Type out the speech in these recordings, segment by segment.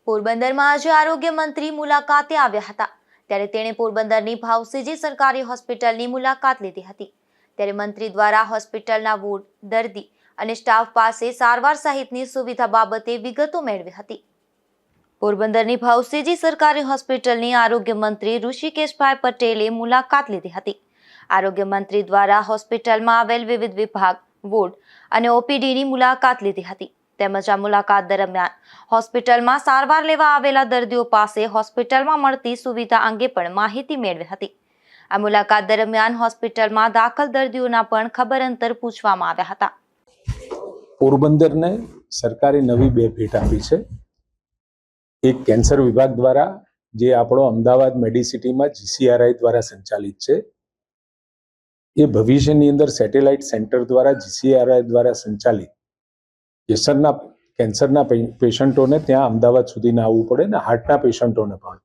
પોરબંદરમાં આજે આરોગ્ય મંત્રી મુલાકાતે આવ્યા હતા ત્યારે તેણે પોરબંદરની ભાવસીજી સરકારી હોસ્પિટલની મુલાકાત લીધી હતી। ત્યારે મંત્રી દ્વારા હોસ્પિટલના વોર્ડ, દર્દી અને સ્ટાફ પાસે સારવાર સહિતની સુવિધા બાબતે વિગતો મેળવી હતી। પોરબંદરની ભાવસીજી સરકારી હોસ્પિટલની આરોગ્ય મંત્રી ઋષિકેશભાઈ પટેલે મુલાકાત લીધી હતી। આરોગ્ય મંત્રી દ્વારા હોસ્પિટલમાં આવેલ વિવિધ વિભાગ, વોર્ડ અને ઓપીડીની મુલાકાત લીધી હતી। તેમજ આ મુલાકાત દરમિયાન હોસ્પિટલમાં સારવાર લેવા આવેલા દર્દીઓ પાસે હોસ્પિટલમાં મળતી સુવિધા અંગે પણ માહિતી મેળવી હતી। આ મુલાકાત દરમિયાન હોસ્પિટલમાં દાખલ દર્દીઓના પણ ખબર અંતર પૂછવામાં આવ્યા હતા। પોરબંદરને સરકારે નવી બે ભેટ આપી છે। એક કેન્સર વિભાગ દ્વારા જે આપણો અમદાવાદ મેડિસિટીમાં જીસીઆરઆઈ દ્વારા સંચાલિત છે, એ ભવિષ્યની અંદર સેટેલાઇટ સેન્ટર દ્વારા જીસીઆરઆઈ દ્વારા સંચાલિત કેન્સરના પેશન્ટોને ત્યાં અમદાવાદ સુધી ના આવવું પડે ને હાર્ટના પેશન્ટોને પણ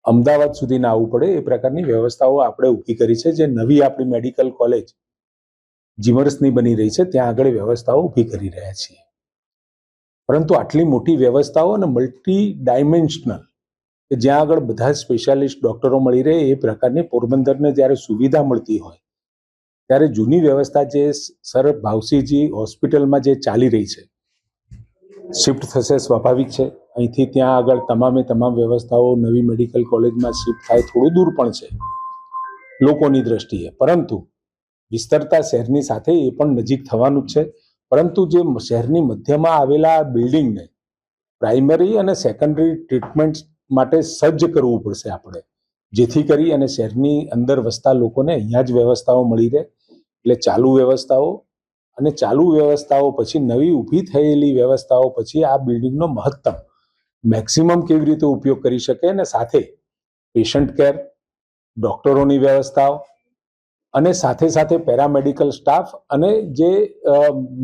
અમદાવાદ સુધી ના આવવું પડે એ પ્રકારની વ્યવસ્થાઓ આપણે ઊભી કરી છે। જે નવી આપણી મેડિકલ કોલેજ જીમર્સની બની રહી છે ત્યાં આગળ વ્યવસ્થાઓ ઊભી કરી રહ્યા છીએ। પરંતુ આટલી મોટી વ્યવસ્થાઓ અને મલ્ટી ડાયમેન્શનલ કે જ્યાં આગળ બધા સ્પેશિયાલિસ્ટ ડોક્ટરો મળી રહે એ પ્રકારની પોરબંદરને જ્યારે સુવિધા મળતી હોય ત્યારે જૂની વ્યવસ્થા જે સર ભાવસીજી હોસ્પિટલમાં જે ચાલી રહી છે શિફ્ટ થશે, સ્વાભાવિક છે। અહીંથી ત્યાં આગળ તમામ વ્યવસ્થાઓ નવી મેડિકલ કોલેજમાં શિફ્ટ થાય, થોડું દૂર પણ છે લોકોની દ્રષ્ટિએ, પરંતુ વિસ્તરતા શહેરની સાથે એ પણ નજીક થવાનું જ છે। પરંતુ જે શહેરની મધ્યમાં આવેલા બિલ્ડિંગને પ્રાઇમરી અને સેકન્ડરી ટ્રીટમેન્ટ માટે સજ્જ કરવું પડશે આપણે, જેથી કરી અને શહેરની અંદર વસતા લોકોને અહીંયા જ વ્યવસ્થાઓ મળી રહે। એટલે ચાલુ વ્યવસ્થાઓ પછી નવી ઊભી થયેલી વ્યવસ્થાઓ પછી આ બિલ્ડિંગનો મહત્તમ મેક્સિમમ કેવી રીતે ઉપયોગ કરી શકે અને સાથે પેશન્ટ કેર, ડોક્ટરોની વ્યવસ્થાઓ અને સાથે પેરામેડિકલ સ્ટાફ અને જે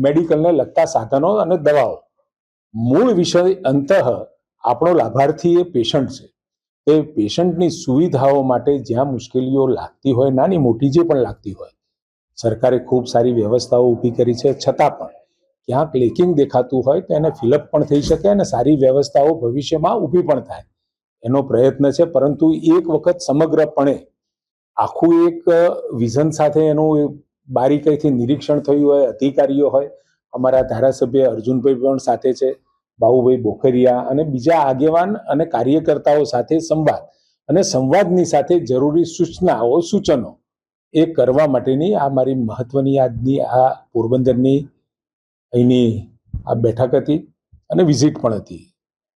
મેડિકલને લગતા સાધનો અને દવાઓ, મૂળ વિષય અંતઃ આપણો લાભાર્થી એ પેશન્ટ છે। એ પેશન્ટની સુવિધાઓ માટે જ્યાં મુશ્કેલીઓ લાગતી હોય, નાની મોટી જે પણ લાગતી હોય, સરકારે ખૂબ સારી વ્યવસ્થાઓ ઊભી કરી છે। છતાં પણ ક્યાંક લેકિંગ દેખાતું હોય તો એને ફિલઅપ પણ થઈ શકે અને સારી વ્યવસ્થાઓ ભવિષ્યમાં ઊભી પણ થાય એનો પ્રયત્ન છે। પરંતુ એક વખત સમગ્રપણે આખું એક વિઝન સાથે એનું બારીકાઈથી નિરીક્ષણ થયું હોય, અધિકારીઓ હોય, અમારા ધારાસભ્ય અર્જુનભાઈ પણ સાથે છે, બાબુભાઈ બોખરિયા અને બીજા આગેવાન અને કાર્યકર્તાઓ સાથે સંવાદની સાથે જરૂરી સૂચનાઓ, સૂચનો એ કરવા માટેની આ મારી મહત્વની આજની આ પોરબંદરની અહીંની આ બેઠક હતી અને વિઝિટ પણ હતી।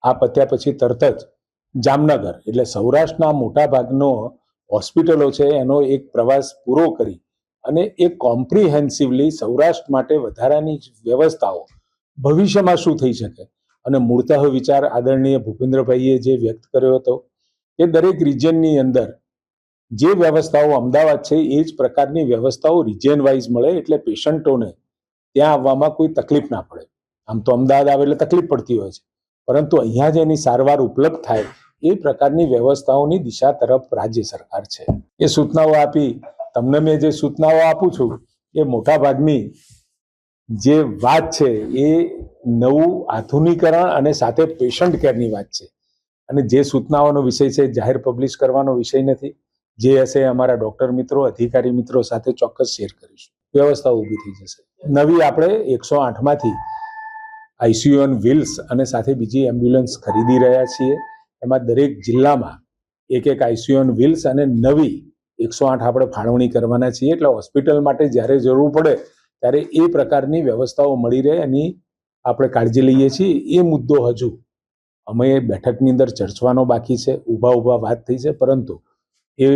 આ પત્યા પછી તરત જ જામનગર એટલે સૌરાષ્ટ્રના મોટા ભાગનો હોસ્પિટલો છે એનો એક પ્રવાસ પૂરો કરી અને એક કોમ્પ્રિહેન્સિવલી સૌરાષ્ટ્ર માટે વધારાની વ્યવસ્થાઓ ભવિષ્યમાં શું થઈ શકે અને મૂળતઃ વિચાર આદરણીય ભૂપેન્દ્રભાઈએ જે વ્યક્ત કર્યો હતો કે દરેક રિજિયનની અંદર જે વ્યવસ્થાઓ અમદાવાદ છે એ જ પ્રકારની વ્યવસ્થાઓ રિજિયન વાઇઝ મળે, એટલે પેશન્ટોને ત્યાં આવવામાં કોઈ તકલીફ ના પડે। આમ તો અમદાવાદ આવે એટલે તકલીફ પડતી હોય છે, પરંતુ અહીંયા જ એની સારવાર ઉપલબ્ધ થાય એ પ્રકારની વ્યવસ્થાઓની દિશા તરફ રાજ્ય સરકાર છે। એ સૂચનાઓ આપી, તમને મેં જે સૂચનાઓ આપું છું એ મોટા ભાગની જે વાત છે એ નવું આધુનિકરણ અને સાથે પેશન્ટ કેરની વાત છે અને જે સૂચનાઓનો વિષય છે જાહેર પબ્લિશ કરવાનો વિષય નથી। જે હશે અમારા ડોક્ટર મિત્રો, અધિકારી મિત્રો સાથે ચોક્કસ શેર કરીશું। વ્યવસ્થા ઊભી થઈ જશે। નવી આપણે 108માંથી આઈસીયુ ઓન વ્હીલ્સ અને સાથે બીજી એમ્બ્યુલન્સ ખરીદી રહ્યા છીએ। એમાં દરેક જિલ્લામાં એક આઈસીયુ ઓન વ્હીલ્સ અને નવી 108 આપણે ફાળવણી કરવાના છીએ। એટલે હોસ્પિટલ માટે જ્યારે જરૂર પડે ત્યારે એ પ્રકારની વ્યવસ્થાઓ મળી રહે એની આપણે કાળજી લઈએ છીએ। એ મુદ્દો હજુ અમે બેઠકની અંદર ચર્ચવાનો બાકી છે, ઊભા વાત થઈ છે, પરંતુ એ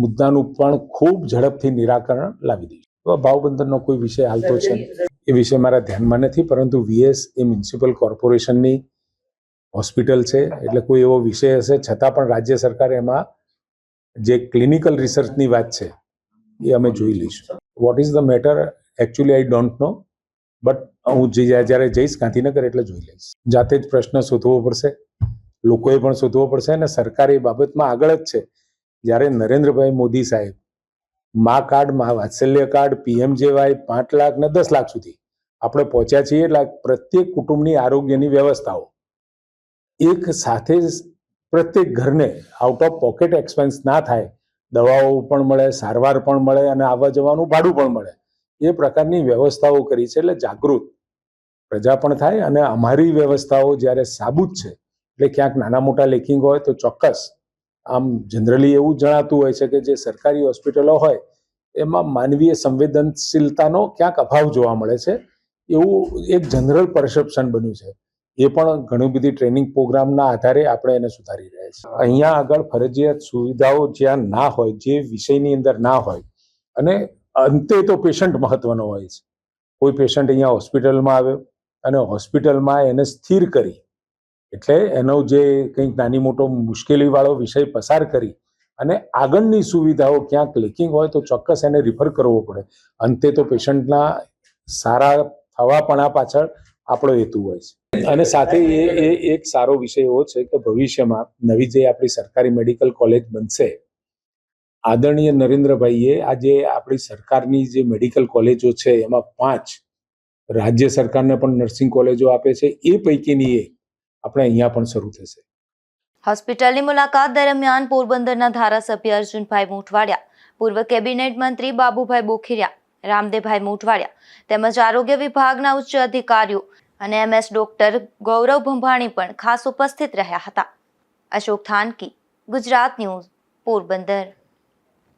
મુદ્દાનું પણ ખૂબ ઝડપથી નિરાકરણ લાવી દઈશું। ભાવબંધનનો કોઈ વિષય હાલતો છે એ વિષય મારા ધ્યાનમાં નથી, પરંતુ વીએસ એ મ્યુનિસિપલ કોર્પોરેશનની હોસ્પિટલ છે એટલે કોઈ એવો વિષય હશે, છતાં પણ રાજ્ય સરકાર એમાં જે ક્લિનિકલ રિસર્ચની વાત છે એ અમે જોઈ લઈશું। What is the matter actually I don't know, but હું જ્યારે જઈશ ગાંધીનગર એટલે જોઈ લઈશ। જાતે જ પ્રશ્ન શોધવો પડશે, લોકોએ પણ શોધવો પડશે અને સરકાર એ બાબતમાં આગળ જ છે। જ્યારે નરેન્દ્રભાઈ મોદી સાહેબ મા કાર્ડ, મા વાત્સલ્ય કાર્ડ, પીએમજેવાય 5 લાખ ને 10 લાખ સુધી આપણે પહોંચ્યા છીએ, એટલે પ્રત્યેક કુટુંબની આરોગ્યની વ્યવસ્થાઓ એક સાથે જ પ્રત્યેક ઘરને આઉટ ઓફ પોકેટ એક્સપેન્સ ના થાય, દવાઓ પણ મળે, સારવાર પણ મળે અને આવવા જવાનું ભાડું પણ મળે, એ પ્રકારની વ્યવસ્થાઓ કરી છે. એટલે જાગૃત પ્રજા પણ થાય અને અમારી વ્યવસ્થાઓ જ્યારે સાબુત છે, એટલે ક્યાંક નાના મોટા લેકિંગ હોય તો ચોક્કસ, આમ જનરલી એવું જણાતું હોય છે કે જે સરકારી હોસ્પિટલો હોય એમાં માનવીય સંવેદનશીલતાનો ક્યાંક અભાવ જોવા મળે છે, એવું એક જનરલ પરસેપ્શન બન્યું છે. એ પણ ઘણી બધી ટ્રેનિંગ પ્રોગ્રામના આધારે આપણે એને સુધારી રહ્યા છીએ. અહીંયા આગળ ફરજિયાત સુવિધાઓ જ્યાં ના હોય, જે વિષયની અંદર ના હોય, અને અંતે તો પેશન્ટ મહત્વનો હોય છે. કોઈ પેશન્ટ અહીંયા હોસ્પિટલમાં આવ્યો અને હોસ્પિટલમાં એને સ્થિર કરી, એટલે એનો જે કંઈક નાની મોટો મુશ્કેલીવાળો વિષય પસાર કરી અને આગળની સુવિધાઓ ક્યાંક લેકિંગ હોય તો ચોક્કસ એને રિફર કરવો પડે. અંતે તો પેશન્ટના સારા થવાપણા પાછળ આપણો હેતુ હોય છે. અને સાથે એ એક સારો વિષય એવો છે કે ભવિષ્યમાં નવી જે આપણી સરકારી મેડિકલ કોલેજ બનશે, આદરણીય નરેન્દ્રભાઈએ આજે આપણી સરકારની જે મેડિકલ કોલેજો છે એમાં 5 રાજ્ય સરકારને પણ નર્સિંગ કોલેજો આપે છે, એ પૈકીની એક આપણે અહીંયા પણ શરૂ થશે. હોસ્પિટલની મુલાકાત દરમિયાન પોરબંદરના ધારાસભ્ય અર્જુનભાઈ મોઢવાડિયા, પૂર્વ કેબિનેટ મંત્રી બાબુભાઈ બોખીરિયા, રામદેવભાઈ મોઢવાડિયા તેમજ આરોગ્ય વિભાગના ઉચ્ચ અધિકારીઓ અને MS ડોક્ટર ગૌરવ ભંભાણી પણ ખાસ ઉપસ્થિત રહ્યા હતા. અશોક થાનકી, ગુજરાત ન્યૂઝ, પોરબંદર.